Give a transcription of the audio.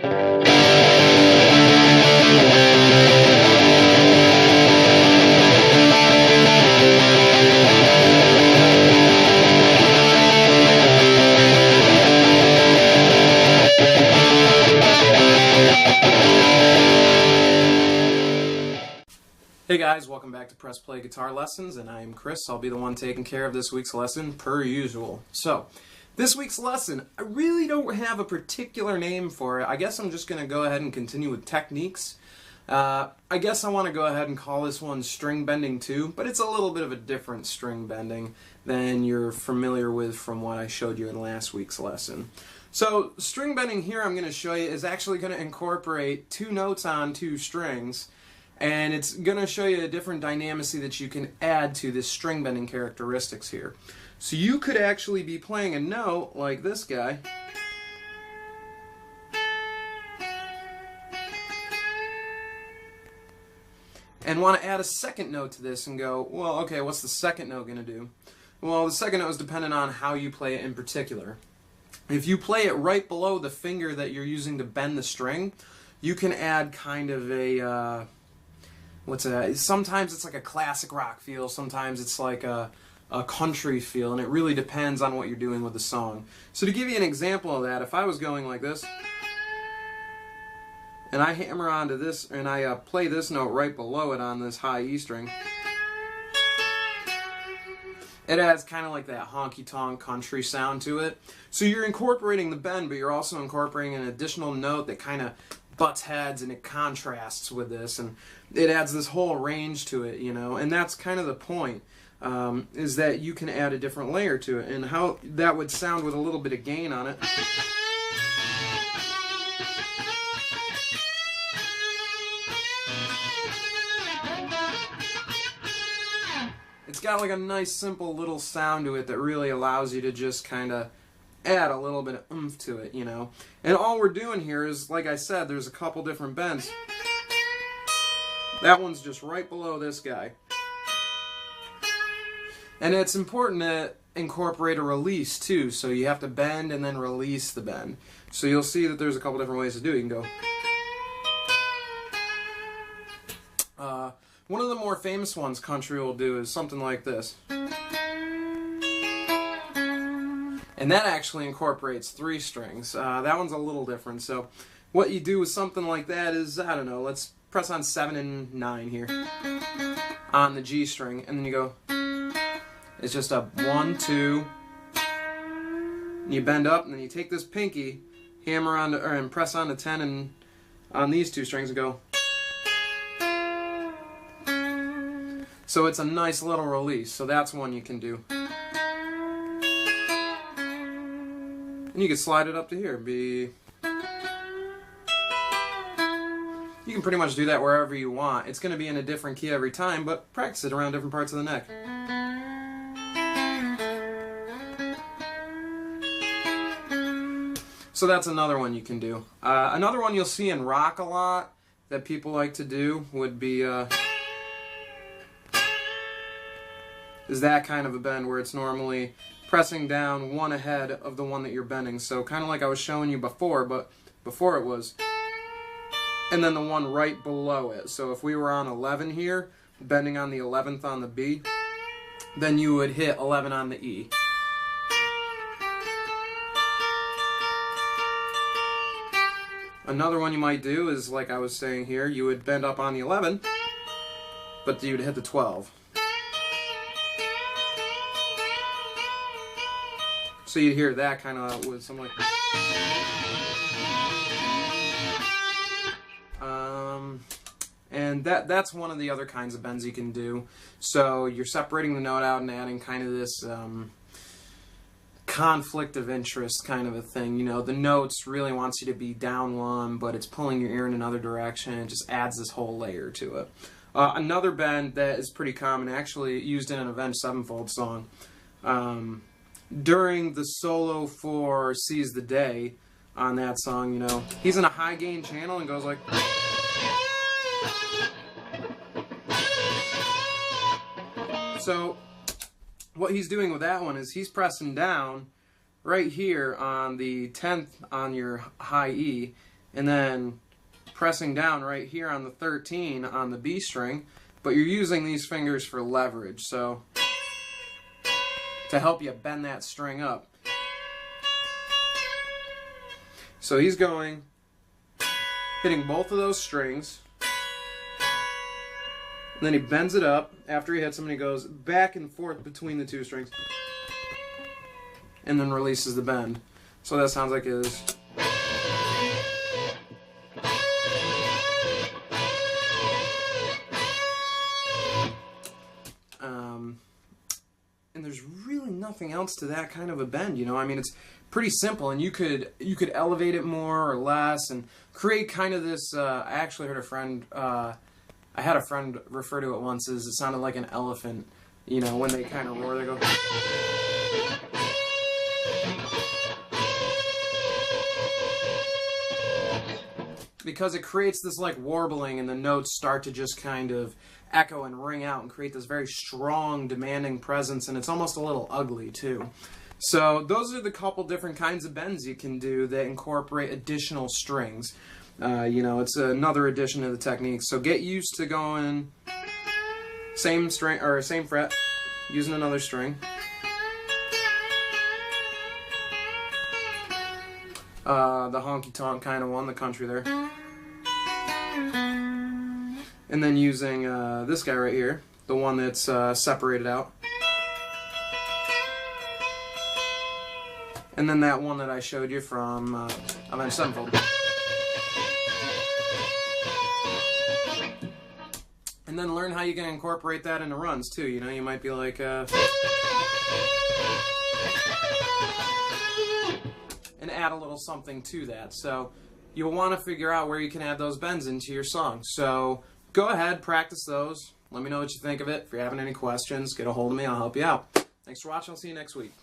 Hey guys, welcome back to Press Play Guitar Lessons, and I am Chris. I'll be the one taking care of this week's lesson, per usual. So, this week's lesson, I really don't have a particular name for it. I guess I'm just going to go ahead and continue with techniques. I guess I want to go ahead and call this one String Bending 2, but it's a little bit of a different string bending than you're familiar with from what I showed you in last week's lesson. So, string bending here I'm going to show you is actually going to incorporate two notes on two strings. And it's going to show you a different dynamicy that you can add to this string bending characteristics here. So you could actually be playing a note like this guy. And want to add a second note to this and go, well, okay, what's the second note going to do? Well, the second note is dependent on how you play it in particular. If you play it right below the finger that you're using to bend the string, you can add kind of a... sometimes it's like a classic rock feel, sometimes it's like a country feel, and it really depends on what you're doing with the song. So to give you an example of that, if I was going like this, and I hammer onto this, and I play this note right below it on this high E string, it adds kind of like that honky-tonk country sound to it. So you're incorporating the bend, but you're also incorporating an additional note that kind of butts heads, and it contrasts with this, and it adds this whole range to it, you know, and that's kind of the point, is that you can add a different layer to it, and how that would sound with a little bit of gain on it. It's got like a nice simple little sound to it that really allows you to just kind of add a little bit of oomph to it, you know. And all we're doing here is, like I said, there's a couple different bends. That one's just right below this guy. And it's important to incorporate a release too, so you have to bend and then release the bend. So you'll see that there's a couple different ways to do it. You can go... one of the more famous ones country will do is something like this. And that actually incorporates three strings. That one's a little different. So what you do with something like that is, I don't know, let's press on 7 and 9 here on the G string, and then you go, it's just a 1, 2, and you bend up, and then you take this pinky, hammer on to, and press on to 10 and on these two strings and go. So it's a nice little release. So that's one you can do. And you can slide it up to here. You can pretty much do that wherever you want. It's going to be in a different key every time, but practice it around different parts of the neck. So that's another one you can do. Another one you'll see in rock a lot that people like to do would be is that kind of a bend where it's normally pressing down one ahead of the one that you're bending. So kind of like I was showing you before, but before it was, and then the one right below it. So if we were on 11 here, bending on the 11th on the B, then you would hit 11 on the E. Another one you might do is, like I was saying here, you would bend up on the 11, but you would hit the 12. So you'd hear that kind of with some like... and that's one of the other kinds of bends you can do. So you're separating the note out and adding kind of this conflict of interest kind of a thing. You know, the notes really wants you to be down one, but it's pulling your ear in another direction. It just adds this whole layer to it. Another bend that is pretty common, actually used in an Avenged Sevenfold song, during the solo for Seize the Day on that song, you know, he's in a high gain channel and goes like... So what he's doing with that one is he's pressing down right here on the 10th on your high E, and then pressing down right here on the 13 on the B string, but you're using these fingers for leverage, so to help you bend that string up. So he's going, hitting both of those strings, and then he bends it up after he hits them, and he goes back and forth between the two strings, and then releases the bend. So that sounds like his. And there's really nothing else to that kind of a bend, you know. I mean, it's pretty simple, and you could elevate it more or less, and create kind of this. I actually heard a friend. I had a friend refer to it once as it sounded like an elephant. You know, when they kind of roar, they go. Because it creates this like warbling, and the notes start to just kind of echo and ring out and create this very strong, demanding presence, and it's almost a little ugly too. So those are the couple different kinds of bends you can do that incorporate additional strings. You know, it's another addition to the technique. So get used to going same string or same fret, using another string. The honky-tonk kind of one, the country there. And then using this guy right here, the one that's separated out. And then that one that I showed you from Avenged Sevenfold. And then learn how you can incorporate that into runs too. You know, you might be like... and add a little something to that. So you'll want to figure out where you can add those bends into your song. So go ahead, practice those. Let me know what you think of it. If you're having any questions, get a hold of me. I'll help you out. Thanks for watching. I'll see you next week.